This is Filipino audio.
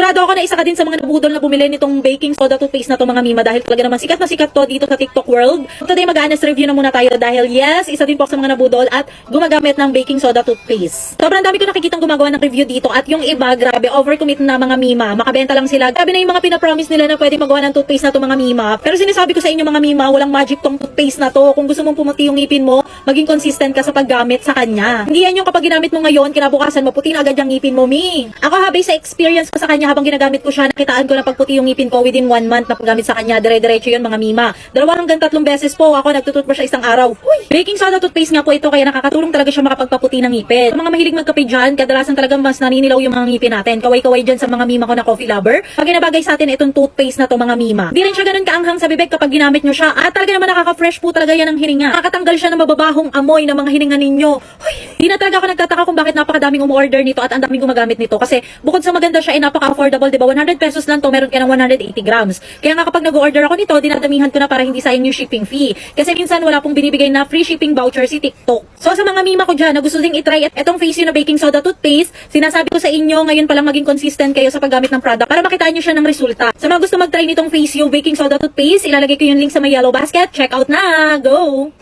Sigurado ako na isa ka din sa mga nabudol na bumili nitong baking soda toothpaste na to mga mima dahil talaga naman sikat na sikat to dito sa TikTok world. Today mag-honest review na muna tayo dahil yes, isa din po ako sa mga nabudol at gumagamit ng baking soda toothpaste. Sobrang dami ko nakikitang gumagawa ng review dito at yung iba, grabe, overcommit na mga mima. Makabenta lang sila. Grabe na yung mga pinapromise nila na pwede magawa ng toothpaste na to mga mima. Pero sinasabi ko sa inyo mga mima, walang magic tong toothpaste na to. Kung gusto mong pumuti yung ngipin mo, maging consistent ka sa paggamit sa kanya. Hindi yan yung kapag ginamit mo ngayon, kinabukasan maputi na agad yung ngipin mo, mi. Ako based sa experience ko sa kanya habang ginagamit ko siya, nakitaan ko na pagputi yung ngipin ko within 1 month na paggamit sa kanya. Dire-diretso yun mga mima. 2 hanggang 3 beses po ako nagtututbrush sa isang araw. Uy, baking soda toothpaste nga po ito kaya nakakatulong talaga siya makapagpaputi ng ngipin. Mga mahilig magkape dyan, kadalasan talaga mas naninilaw yung mga ngipin natin. Kaway-kaway dyan sa mga mima ko na coffee lover. Pag ginabagay sa atin itong toothpaste na to mga mima. Di rin siya ganun kaanghang sa bibig kapag ginamit nyo siya. At talaga naman nakaka-fresh po talaga yan ng hininga. Nakakatanggal siya ng mababahong amoy ng mga hininga ninyo. Uy, di na talaga ako nagtataka kung bakit napakadaming umorder nito at ang daming gumagamit nito. Kasi bukod sa maganda siya ay napaka-affordable, diba? 100 pesos lang to, meron ka ng 180 grams. Kaya nga kapag nag-order ako nito, dinadamihan ko na para hindi sayang yung shipping fee. Kasi minsan wala pong binibigay na free shipping voucher si TikTok. So sa mga mima ko dyan na gusto ding itry itong face na baking soda toothpaste, sinasabi ko sa inyo ngayon pa lang maging consistent kayo sa paggamit ng product para makitaan nyo siya ng resulta. Sa mga gusto mag-try nitong face baking soda toothpaste, ilalagay ko yung link sa may yellow basket. Check out na! Go!